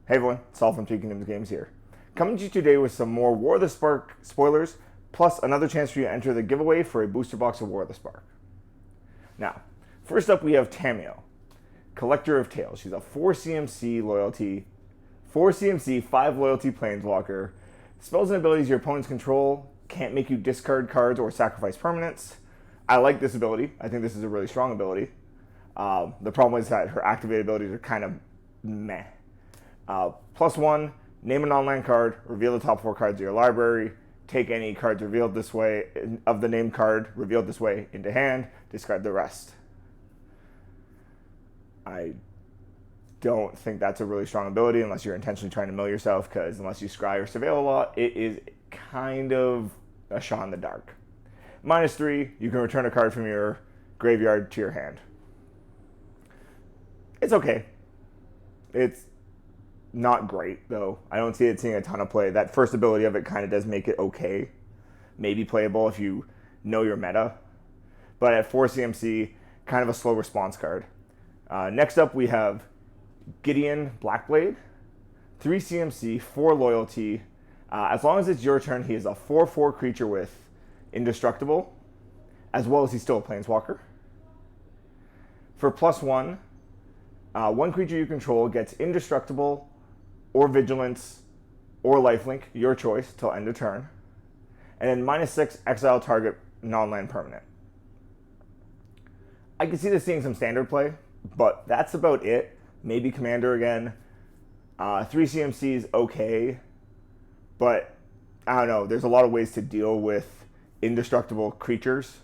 Hey everyone, Saul from Egan The Games here. Coming to you today with some more War of the Spark spoilers, plus another chance for you to enter the giveaway for a booster box of War of the Spark. Now, first up we have Tamio, Collector of Tales. She's a 4 CMC loyalty, 4 CMC, 5 loyalty planeswalker. Spells and abilities your opponents control can't make you discard cards or sacrifice permanents. I like this ability. I think this is a really strong ability. The problem is that her activated abilities are kind of meh. +1, name a non-land card, reveal the top 4 cards of your library, take any cards revealed this way, of the named card revealed this way into hand, discard the rest. I don't think that's a really strong ability unless you're intentionally trying to mill yourself, because unless you scry or surveil a lot, it is kind of a shot in the dark. -3, you can return a card from your graveyard to your hand. It's okay. It's not great, though. I don't see it seeing a ton of play. That first ability of it kind of does make it okay. Maybe playable if you know your meta. But at 4 CMC, kind of a slow response card. Next up, we have Gideon Blackblade. 3 CMC, 4 loyalty. As long as it's your turn, he is a 4/4 creature with indestructible, as well as he's still a planeswalker. For +1, one creature you control gets indestructible, or vigilance, or lifelink, your choice, till end of turn. And then -6, exile target non-land permanent. I can see this seeing some standard play, but that's about it. Maybe commander again. 3 CMC is okay, but I don't know. There's a lot of ways to deal with indestructible creatures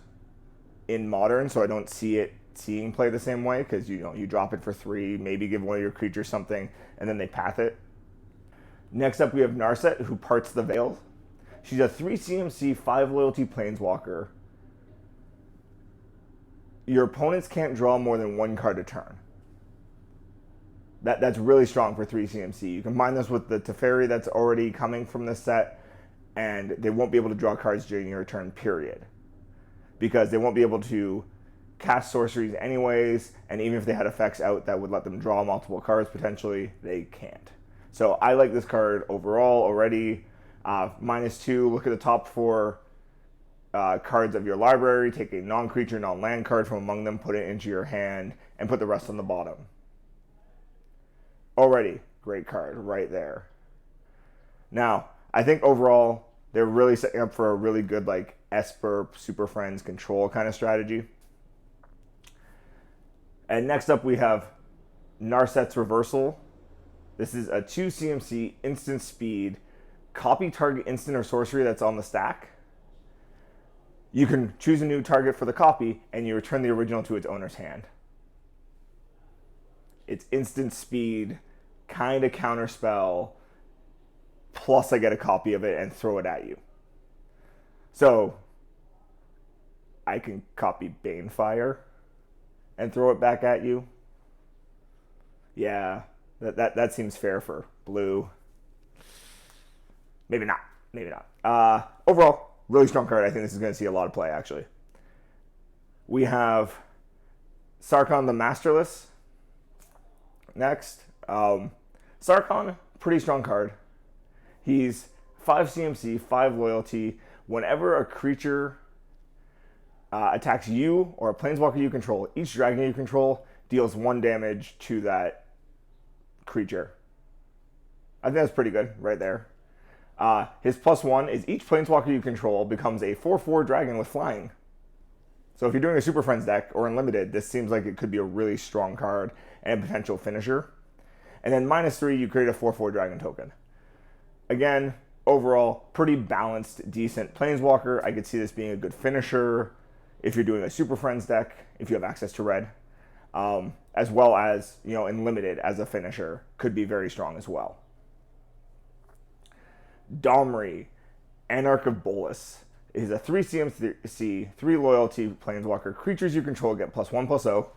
in Modern, so I don't see it seeing play the same way, because you drop it for 3, maybe give one of your creatures something, and then they path it. Next up, we have Gnar Set, who parts the veil. She's a 3 CMC, 5 loyalty planeswalker. Your opponents can't draw more than 1 card a turn. That's really strong for 3 CMC. You combine this with the Teferi that's already coming from this set, and they won't be able to draw cards during your turn, period. Because they won't be able to cast sorceries anyways, and even if they had effects out that would let them draw multiple cards potentially, they can't. So I like this card overall already. -2, look at the top 4 cards of your library, take a non-creature, non-land card from among them, put it into your hand, and put the rest on the bottom. Already, great card right there. Now, I think overall, they're really setting up for a really good Esper, Super Friends control kind of strategy. And next up we have Gnar Set Reverse. This is a 2 CMC instant speed. Copy target instant or sorcery that's on the stack. You can choose a new target for the copy, and you return the original to its owner's hand. It's instant speed, kind of counterspell, plus I get a copy of it and throw it at you. So I can copy Banefire and throw it back at you. Yeah, that seems fair for blue. Maybe not. Overall, really strong card. I think this is going to see a lot of play, actually. We have Sarkon the Masterless. Next. Sarkon, pretty strong card. He's 5 CMC, 5 loyalty. Whenever a creature attacks you or a planeswalker you control, each dragon you control deals 1 damage to that creature. I think that's pretty good right there. His +1 is each planeswalker you control becomes a 4/4 dragon with flying. So if you're doing a Super Friends deck or Unlimited, this seems like it could be a really strong card and a potential finisher. And then -3, you create a 4/4 dragon token. Again, overall, pretty balanced, decent planeswalker. I could see this being a good finisher if you're doing a Super Friends deck, if you have access to red. As well as, in Limited as a finisher, could be very strong as well. Domri, Anarch of Bullis, is a 3 CMC, 3 loyalty planeswalker. Creatures you control get +1/+0.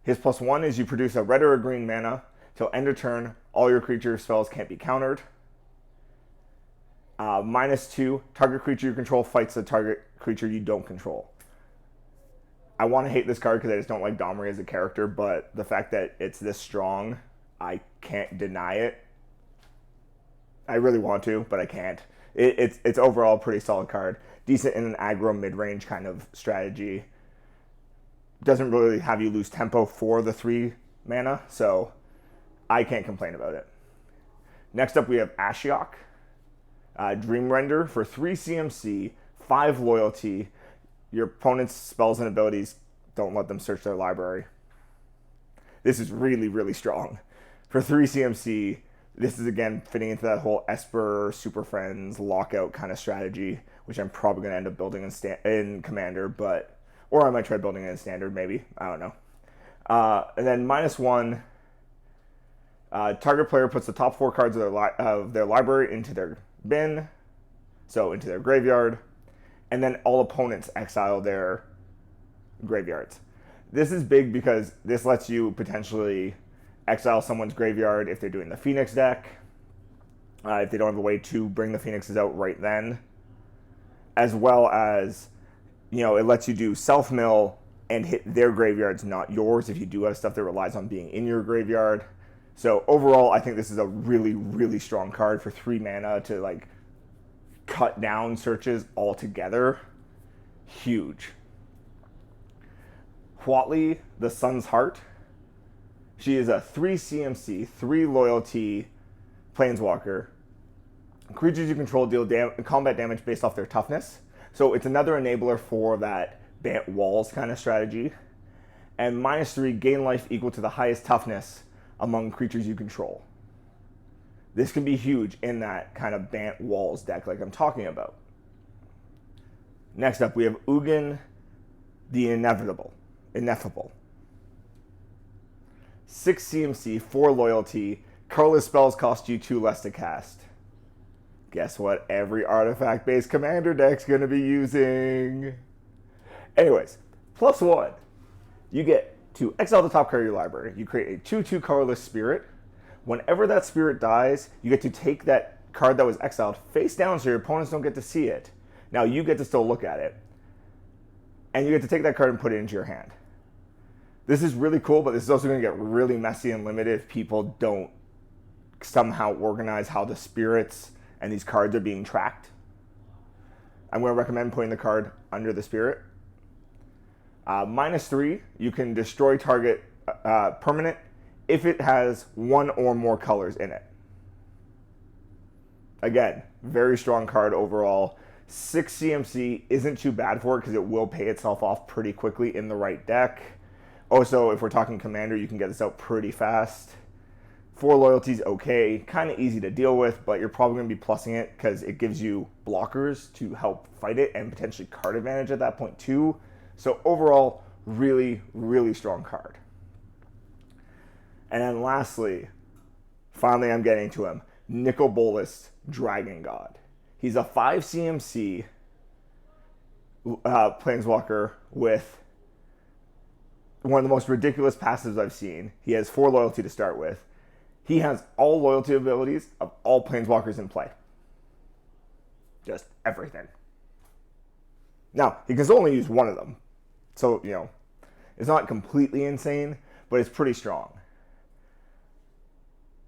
His +1 is you produce a red or a green mana. Till end of turn, all your creature spells can't be countered. -2, target creature you control fights the target creature you don't control. I want to hate this card because I just don't like Domri as a character, but the fact that it's this strong I can't deny it. I really want to, but I can't. It's overall a pretty solid card. Decent in an aggro mid-range kind of strategy. Doesn't really have you lose tempo for the 3 mana, so I can't complain about it. Next up, we have Shiok Dream Render for 3 CMC, 5 loyalty. Your opponent's spells and abilities, don't let them search their library. This is really, really strong. For 3 CMC, this is again fitting into that whole Esper, Super Friends, Lockout kind of strategy, which I'm probably going to end up building in Commander, or I might try building it in Standard, maybe. I don't know. And then -1, target player puts the top 4 cards of their library into their bin, so into their graveyard, and then all opponents exile their graveyards. This is big because this lets you potentially exile someone's graveyard if they're doing the Phoenix deck, if they don't have a way to bring the Phoenixes out right then, as well as, it lets you do self-mill and hit their graveyards, not yours, if you do have stuff that relies on being in your graveyard. So overall, I think this is a really, really strong card for 3 mana to cut down searches altogether. Huge. Watley, the Sun's Heart. She is a 3 CMC, 3 loyalty planeswalker. Creatures you control deal combat damage based off their toughness. So it's another enabler for that Bant Walls kind of strategy. And -3, gain life equal to the highest toughness among creatures you control. This can be huge in that kind of Bant Walls deck like I'm talking about. Next up, we have Egan The Ineffable. 6 CMC, 4 loyalty. Colorless spells cost you 2 less to cast. Guess what every artifact-based commander deck's going to be using? Anyways, +1. You get to exile the top card of your library. You create a 2/2 colorless spirit. Whenever that spirit dies, you get to take that card that was exiled face down so your opponents don't get to see it. Now you get to still look at it. And you get to take that card and put it into your hand. This is really cool, but this is also going to get really messy and limited if people don't somehow organize how the spirits and these cards are being tracked. I'm going to recommend putting the card under the spirit. -3, you can destroy target permanent if it has 1 or more colors in it. Again, very strong card overall. 6 CMC isn't too bad for it because it will pay itself off pretty quickly in the right deck. Also, if we're talking Commander, you can get this out pretty fast. 4 loyalties, okay, kind of easy to deal with, but you're probably going to be plussing it because it gives you blockers to help fight it and potentially card advantage at that point too. So overall, really, really strong card. And then lastly, finally I'm getting to him, Nicoll Bullis, Dragon God. He's a 5 CMC planeswalker with one of the most ridiculous passives I've seen. He has 4 loyalty to start with. He has all loyalty abilities of all planeswalkers in play. Just everything. Now, he can only use 1 of them. So, it's not completely insane, but it's pretty strong.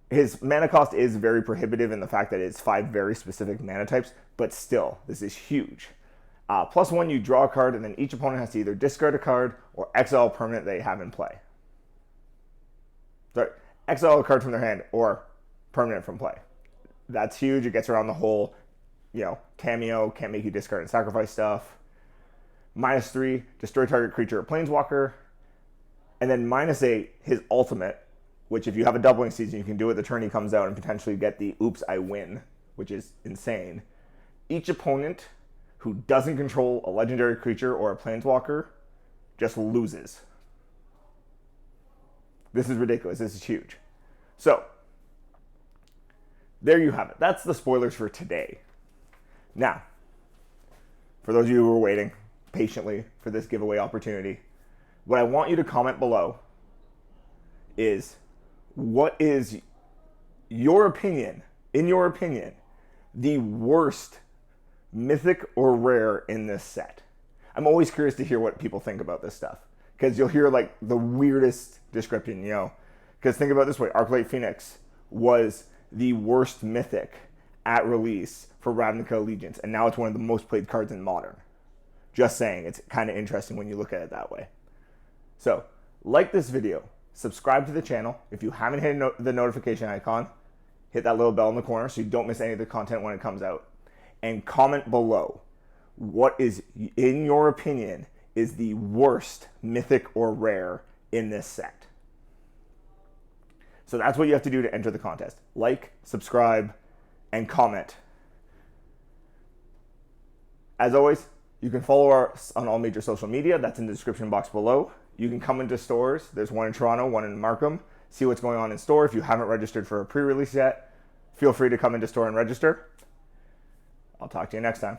His mana cost is very prohibitive in the fact that it's 5 very specific mana types, but still, this is huge. +1, you draw a card, and then each opponent has to either discard a card or exile a permanent they have in play. Sorry, exile a card from their hand or permanent from play. That's huge. It gets around the whole, Tamio, can't make you discard and sacrifice stuff. -3, destroy target creature or planeswalker. And then -8, his ultimate, which if you have a doubling season, you can do it the turn he comes out and potentially get the oops, I win, which is insane. Each opponent who doesn't control a legendary creature or a planeswalker just loses. This is ridiculous. This is huge. So, there you have it. That's the spoilers for today. Now, for those of you who are waiting patiently for this giveaway opportunity, what I want you to comment below is, what is your opinion, in your opinion, the worst mythic or rare in this set? I'm always curious to hear what people think about this stuff, because you'll hear the weirdest description, Because think about it this way, Arclight Phoenix was the worst mythic at release for Ravnica Allegiance, and now it's one of the most played cards in Modern. Just saying, it's kind of interesting when you look at it that way. So, like this video, subscribe to the channel. If you haven't hit the notification icon, hit that little bell in the corner so you don't miss any of the content when it comes out. And comment below what is, in your opinion, is the worst mythic or rare in this set. So that's what you have to do to enter the contest. Like, subscribe, and comment. As always, you can follow us on all major social media. That's in the description box below. You can come into stores. There's one in Toronto, one in Markham. See what's going on in store. If you haven't registered for a pre-release yet, feel free to come into store and register. I'll talk to you next time.